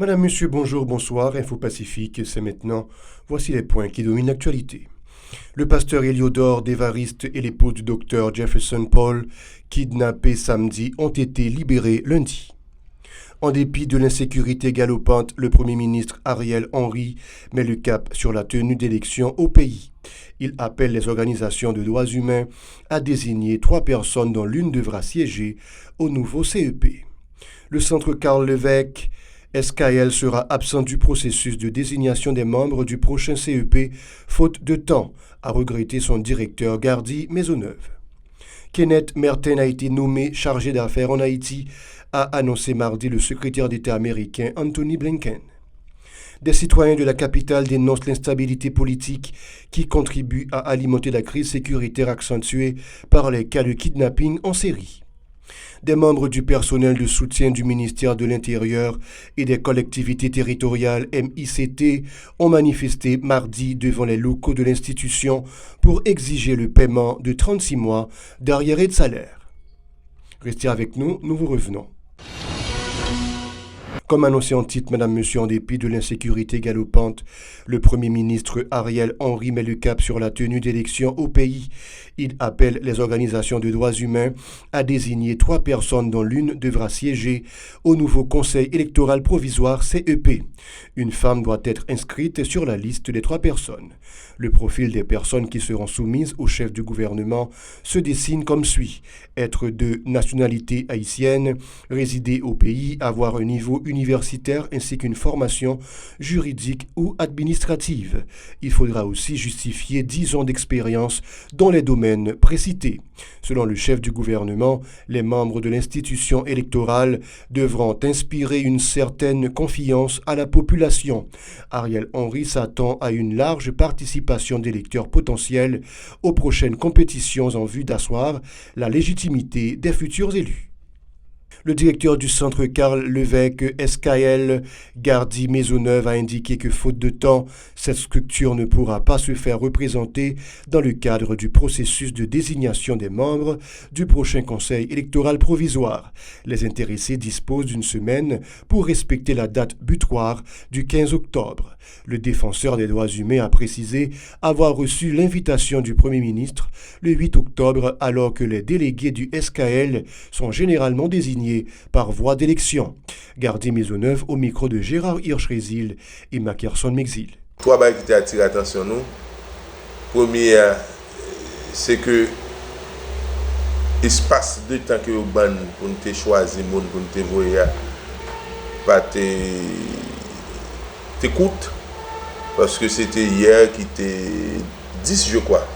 Madame, Monsieur, bonjour, bonsoir, Info Pacifique, c'est maintenant. Voici les points qui dominent l'actualité. Le pasteur Héliodore d'Évariste et l'épouse du docteur Jefferson Paul, kidnappés samedi, ont été libérés lundi. En dépit de l'insécurité galopante, le Premier ministre Ariel Henry met le cap sur la tenue d'élections au pays. Il appelle les organisations de droits humains à désigner 3 personnes dont l'une devra siéger au nouveau CEP. Le centre Karl Levesque SKL sera absent du processus de désignation des membres du prochain CEP, faute de temps, a regretté son directeur Gardy Maisonneuve. Kenneth Merten a été nommé chargé d'affaires en Haïti, a annoncé mardi le secrétaire d'État américain Anthony Blinken. Des citoyens de la capitale dénoncent l'instabilité politique qui contribue à alimenter la crise sécuritaire accentuée par les cas de kidnapping en série. Des membres du personnel de soutien du ministère de l'Intérieur et des collectivités territoriales MICT ont manifesté mardi devant les locaux de l'institution pour exiger le paiement de 36 mois d'arriérés de salaire. Restez avec nous, nous vous revenons. Comme annoncé en titre, Madame, Monsieur, en dépit de l'insécurité galopante, le Premier ministre Ariel Henry met le cap sur la tenue d'élections au pays. Il appelle les organisations de droits humains à désigner 3 personnes dont l'une devra siéger au nouveau Conseil électoral provisoire CEP. Une femme doit être inscrite sur la liste des 3 personnes. Le profil des personnes qui seront soumises au chef du gouvernement se dessine comme suit. Être de nationalité haïtienne, résider au pays, avoir un niveau universitaire ainsi qu'une formation juridique ou administrative. Il faudra aussi justifier 10 ans d'expérience dans les domaines précités. Selon le chef du gouvernement, les membres de l'institution électorale devront inspirer une certaine confiance à la population. Ariel Henry s'attend à une large participation d'électeurs potentiels aux prochaines compétitions en vue d'asseoir la légitimité des futurs élus. Le directeur du centre Karl Levesque SKL, Gardy Maisonneuve, a indiqué que faute de temps, cette structure ne pourra pas se faire représenter dans le cadre du processus de désignation des membres du prochain conseil électoral provisoire. Les intéressés disposent d'une semaine pour respecter la date butoir du 15 octobre. Le défenseur des droits humains a précisé avoir reçu l'invitation du Premier ministre le 8 octobre alors que les délégués du SKL sont généralement désignés par voie d'élection. Gardy Maisonneuve au micro de Gérard Hirsch-Rézil et Mackerson Mexil. 3 bails qui attirent l'attention nous. Premier, c'est que l'espace de temps que vous avez pour nous choisir, pour nous voyer, pas t'écoute. Parce que c'était hier qui était 10, je crois.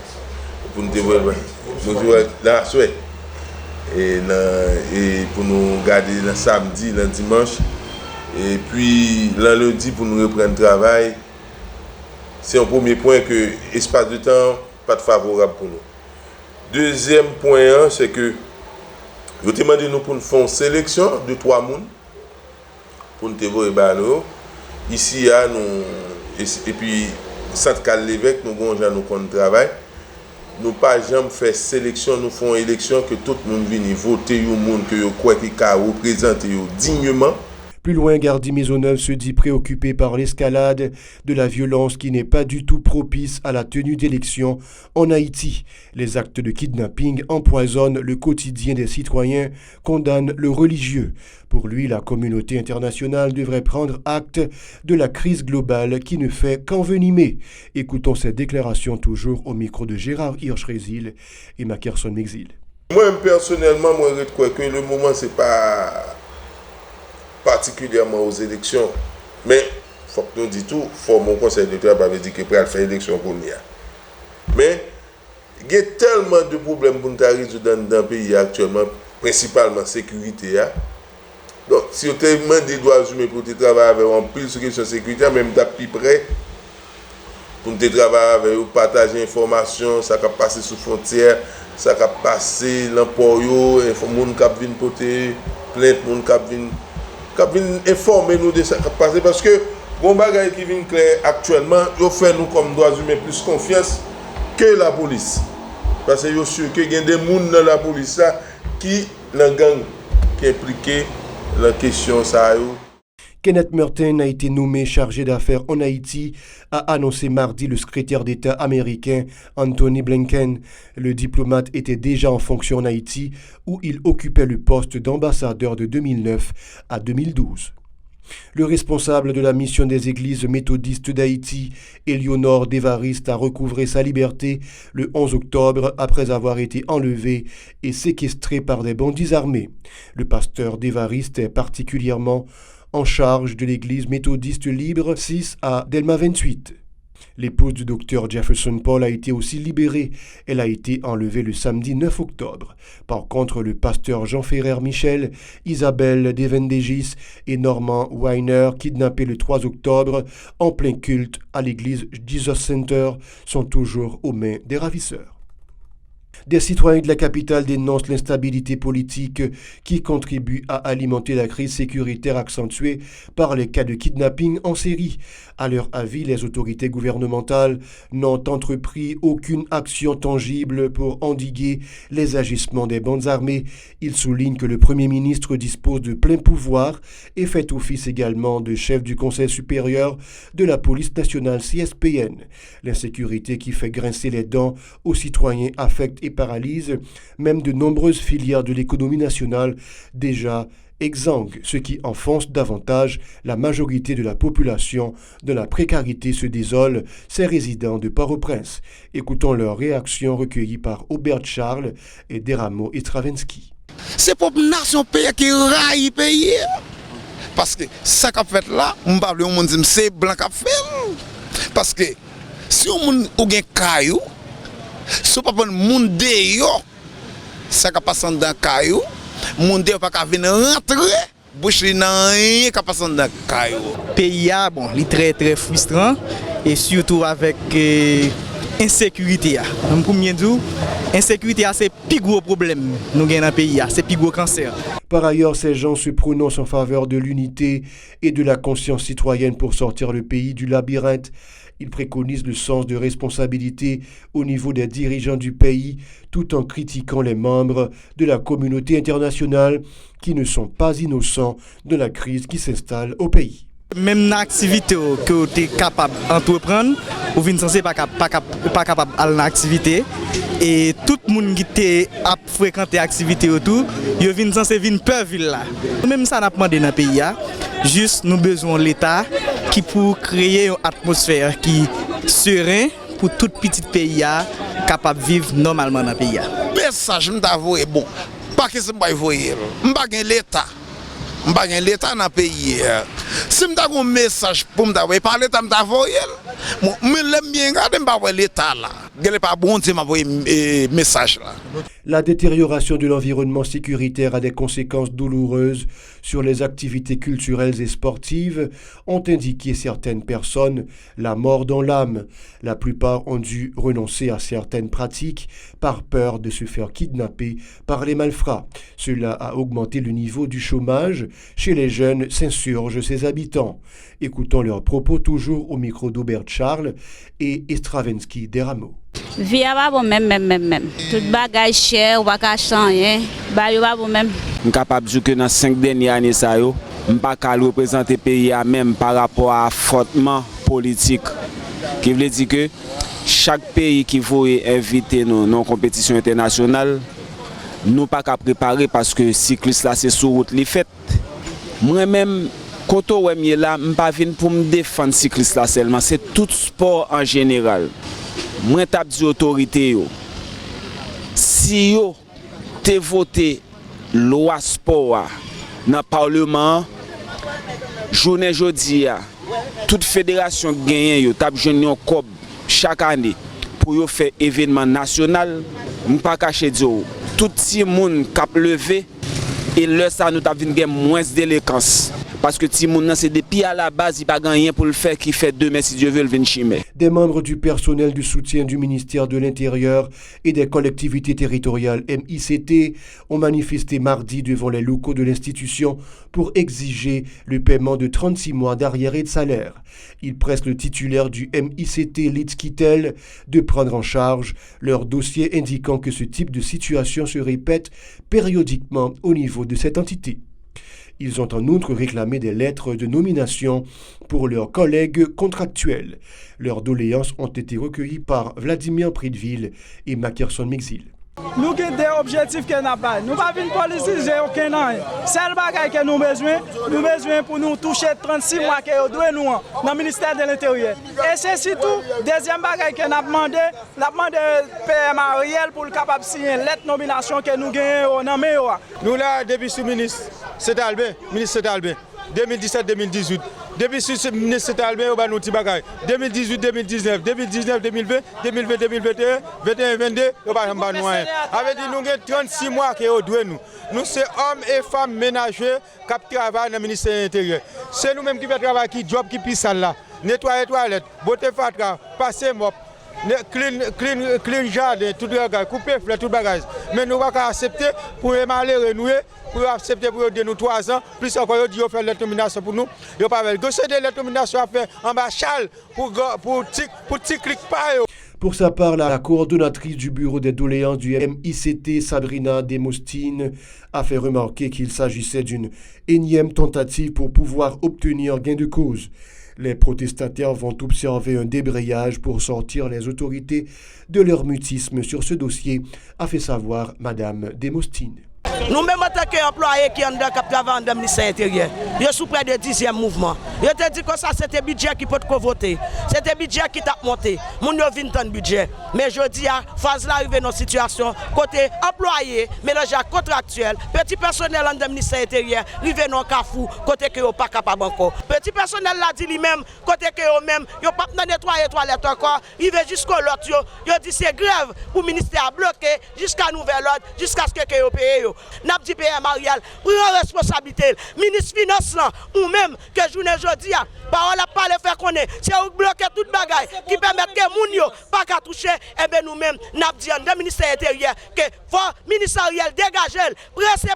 Pour nous voyer. Là, souhait. Et pour nous garder le samedi, le dimanche, et puis le lundi pour nous reprendre le travail. C'est un premier point que l'espace de temps pas favorable pour nous. Deuxième point, c'est que je demande nous pour nous faire une sélection de 3 personnes pour nous voir ici nous et puis centre Karl Levesque nous avons nous travail. Nous pas jamais fait sélection, nous faisons élection que tout le monde vienne voter au monde que yo croit qu'il a représenté dignement. Plus loin, Gardy Maisonneuve se dit préoccupé par l'escalade de la violence qui n'est pas du tout propice à la tenue d'élections en Haïti. Les actes de kidnapping empoisonnent le quotidien des citoyens, condamnent le religieux. Pour lui, la communauté internationale devrait prendre acte de la crise globale qui ne fait qu'envenimer. Écoutons cette déclaration toujours au micro de Gérard Hirsch-Rézil et Mackerson Mexil. Moi, personnellement, je crois que le moment, c'est pas particulièrement aux élections. Mais, il faut que nous disions tout, faut mon conseil d'électoral pas dire que pour faire élection pour nous. Mais, il y a tellement de problèmes pour nous résoudre dans le pays actuellement, principalement la sécurité. Donc, si on te demande des droits humains pour travailler avec un pile sur question de sécurité, même d'appui près, pour nous travailler avec eux, partager l'information, ça peut passer sous frontière, ça peut passer l'emport, les gens qui viennent porter plainte, les gens qui viennent informer nous de ce qui passe. Parce que, bon bagage qui vient clair actuellement, ils font nous comme droits humains plus confiance que la police. Parce que je suis sûr qu'il y a des gens dans la police là, qui, dans la gang, qui est impliqué dans la question ça. Kenneth Merten a été nommé chargé d'affaires en Haïti, a annoncé mardi le secrétaire d'État américain Anthony Blinken. Le diplomate était déjà en fonction en Haïti où il occupait le poste d'ambassadeur de 2009 à 2012. Le responsable de la mission des églises méthodistes d'Haïti, Éléonore d'Évariste, a recouvré sa liberté le 11 octobre après avoir été enlevé et séquestré par des bandits armés. Le pasteur d'Évariste est particulièrement en charge de l'église méthodiste libre 6 à Delma 28. L'épouse du docteur Jefferson Paul a été aussi libérée. Elle a été enlevée le samedi 9 octobre. Par contre, le pasteur Jean-Ferrer Michel, Isabelle Devendegis et Norman Weiner, kidnappés le 3 octobre en plein culte à l'église Jesus Center, sont toujours aux mains des ravisseurs. Des citoyens de la capitale dénoncent l'instabilité politique qui contribue à alimenter la crise sécuritaire accentuée par les cas de kidnapping en série. À leur avis, les autorités gouvernementales n'ont entrepris aucune action tangible pour endiguer les agissements des bandes armées. Ils soulignent que le Premier ministre dispose de plein pouvoir et fait office également de chef du Conseil supérieur de la police nationale CSPN. L'insécurité qui fait grincer les dents aux citoyens affecte et paralyse même de nombreuses filières de l'économie nationale déjà exsangues, ce qui enfonce davantage la majorité de la population dans la précarité, se désolent ces résidents de Port-au-Prince. Écoutons leurs réactions recueillies par Aubert Charles et Deramo et Stravinsky. C'est pour la nation pays qui raille pays. Parce que ça qu'a fait là, on parle de monde dit c'est blanc qu'a fait. Parce que si on a un caillou, si on pas monde yo, ça qu'a passé dans caillou, monde pas qu'a venir rentrer, bouche nan rien qu'a passé dans caillou. Pays bon, il est très frustrant et surtout avec insécurité. Pour bien dire, insécurité c'est le plus gros problème nous gagnons dans le pays, c'est le plus gros cancer. Par ailleurs, ces gens se prononcent en faveur de l'unité et de la conscience citoyenne pour sortir le pays du labyrinthe. Ils préconisent le sens de responsabilité au niveau des dirigeants du pays, tout en critiquant les membres de la communauté internationale qui ne sont pas innocents de la crise qui s'installe au pays. Même l'activité que tu es capable d'entreprendre, ou ne censé pas capable d'aller dans l'activité, et tout le monde qui a fréquenté l'activité autour, il vient censé venir peur ville là. Même ça n'a pas demandé dans le pays, juste nous besoin de l'État qui pour créer une atmosphère qui sereine pour tout petit pays capable de vivre normalement dans le pays. Message m'envoyer bon, pas que c'est pas envoyer, m'pas l'État. M'pas l'État dans le pays. Si m'ta un message pour m'envoyer par l'État m'envoyer, mais l'aime bien regarder m'pas l'État là. Gèle pas bon Dieu m'envoyer message là. La détérioration de l'environnement sécuritaire a des conséquences douloureuses sur les activités culturelles et sportives, ont indiqué certaines personnes, la mort dans l'âme. La plupart ont dû renoncer à certaines pratiques par peur de se faire kidnapper par les malfrats. Cela a augmenté le niveau du chômage chez les jeunes, s'insurgent ses habitants. Écoutons leurs propos toujours au micro d'Aubert Charles et Stravinsky Deramo. Vie a pas bon même. Tout bagage cher, ou pas changer, ba yo pas bon même. Je suis capable de dire que dans 5 dernières années ça yo, je pas capable représenter pays à même par rapport à fortement politique. Qui veut dire que chaque pays qui veut inviter nous dans compétition internationale, nous pas qu'à préparer parce que cycliste là c'est sur route li fait. Moi même quand on est là, je pas vinn pour me défendre cycliste là seulement, c'est tout sport en général. Moi t'a dit autorité yo. Si yo te voté loi sport dans le parlement, journée jodi a toute fédération gagne yo t'a joindre un cob chaque année pour yo faire événement national, m'pas cacher dio tout ti moun k'ap levé et là ça nous t'a vinn gen moins délinquance. Parce que Timoun, c'est depuis à la base, il n'y a pas rien pour le faire qui fait demain si Dieu veut le venir chimer. Des membres du personnel du soutien du ministère de l'Intérieur et des collectivités territoriales MICT ont manifesté mardi devant les locaux de l'institution pour exiger le paiement de 36 mois d'arriérés de salaire. Ils pressent le titulaire du MICT, Litz Kittel, de prendre en charge leur dossier indiquant que ce type de situation se répète périodiquement au niveau de cette entité. Ils ont en outre réclamé des lettres de nomination pour leurs collègues contractuels. Leurs doléances ont été recueillies par Vladimir Pridville et Mackerson Mixil. Nous avons des objectifs que nous avons. Nous ne pouvons pas politiser aucun an. C'est le bagage que nous avons besoin pour nous toucher 36 mois que nous devons dans le ministère de l'Intérieur. Et c'est surtout, deuxième bagage que nous avons demandé PM Ariel pour le capable de signer lettre de nomination que nous avons dans le Nous là, depuis sous ministre Albin, 2017-2018. Depuis sous ministre Albin, on va nous bagaille. 2018-2019, 2019-2020, 2020-2021, 21-22, on va nous rien. Avec nous avons 36 mois que nous devons. Nous sommes hommes et femmes ménagers qui travaillent dans le ministère de l'Intérieur. C'est nous-mêmes qui faisons travail, qui job, qui pisse là. Nettoyer toilettes, botter fatra, passer mop. Clean jardin, tout le bagage, couper fleurs, tout le bagage. Mais nous ne pouvons pas accepter pour aller renouer, pour accepter pour nous 3 ans, plus encore, ils ont fait la nomination pour nous. Ils n'ont pas fait. C'est la nomination à faire en bas châle pour petit clic pas. Pour sa part, la coordonnatrice du bureau des doléances du MICT, Sabrina Demostine, a fait remarquer qu'il s'agissait d'une énième tentative pour pouvoir obtenir gain de cause. Les protestataires vont observer un débrayage pour sortir les autorités de leur mutisme sur ce dossier, a fait savoir Madame Demostine. Nous-mêmes, en tant qu'employés qui ont travaillé dans le ministère intérieur, nous sommes près du 10e mouvement. Je te dis que ça, c'était un budget qui peut voter. C'était un budget qui t'a monté. Nous avons 20 ans de budget. Mais je dis, à phase là, arriver dans une situation, côté employé, mélangé à contractuel, petit personnel dans le ministère intérieur, arriver dans le cafou, côté que vous pas capable encore. Petit personnel l'a dit lui-même, côté que vous même, vous pas nettoyer les toilettes encore, il va jusqu'au l'autre, vous dit c'est grève pour le ministère bloqué jusqu'à nouvel ordre, jusqu'à ce que vous payez. N'a dit PM Ariel, prend responsabilité. Ministre Finance ou même que journée aujourd'hui, parole à pas le faire connaître. C'est vous bloquer toute bagaille qui permet que moun yo pas qu'à toucher. Et bien nous-mêmes, n'a dit dans le ministère intérieur que faut ministre Ariel dégager,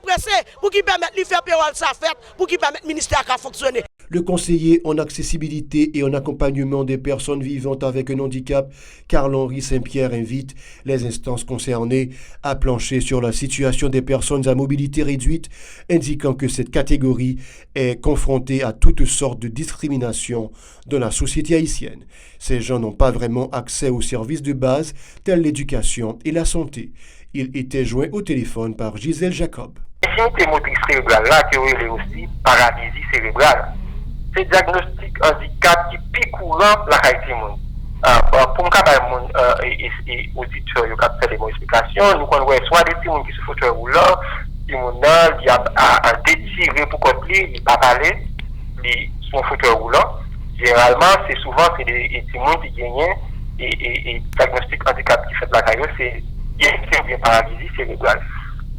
pressé pour qu'il permette de faire parole sa fête, pour qu'il permette le ministère à fonctionner. Le conseiller en accessibilité et en accompagnement des personnes vivantes avec un handicap, Carl-Henri Saint-Pierre, invite les instances concernées à plancher sur la situation des personnes à mobilité réduite, indiquant que cette catégorie est confrontée à toutes sortes de discriminations dans la société haïtienne. Ces gens n'ont pas vraiment accès aux services de base tels l'éducation et la santé. Il était joint au téléphone par Gisèle Jacob. L'infirmité motrice cérébrale, là, qui est aussi paralysie cérébrale. C'est un diagnostic handicap qui est plus courant la Haïti. Pour me faire et auditeur, il y a fait des explications. Nous connaissons soit des gens qui se font faire roulant, des gens qui ont détiré pour continuer, ils ne pas parler, ils sont fauteurs roulants. Généralement, c'est souvent des gens qui gagnent et diagnostic handicap qui fait la carrière, c'est bien paralysie cérébrale.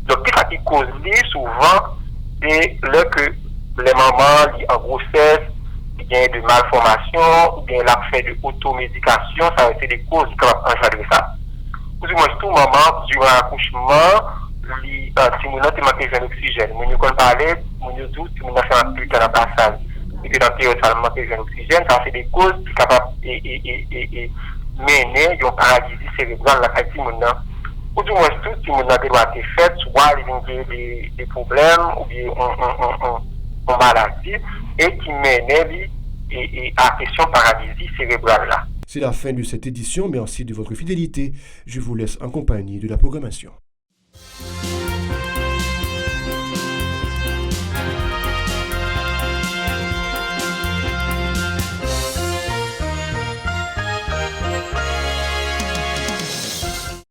Donc, ce qui cause souvent, c'est que les mamans en grossesse, il y a de malformation, ou bien l'affaire de automédication, ça a été des causes qui ont engendré ça. Ou du moins, tout maman, durant l'accouchement, si nous avons manqué d'oxygène, nous avons parlé, nous avons dit, si nous avons fait un plus dans la passage, et que dans la période, ça a manqué d'oxygène, ça a fait des causes qui sont capables de mener une paralysie cérébrale dans la Haïti. Ou du moins, tout, si nous avons été fait, soit il y a des problèmes, ou bien on maladie, et qui menait à question paralysie cérébrale là. C'est la fin de cette édition. Merci de votre fidélité. Je vous laisse en compagnie de la programmation.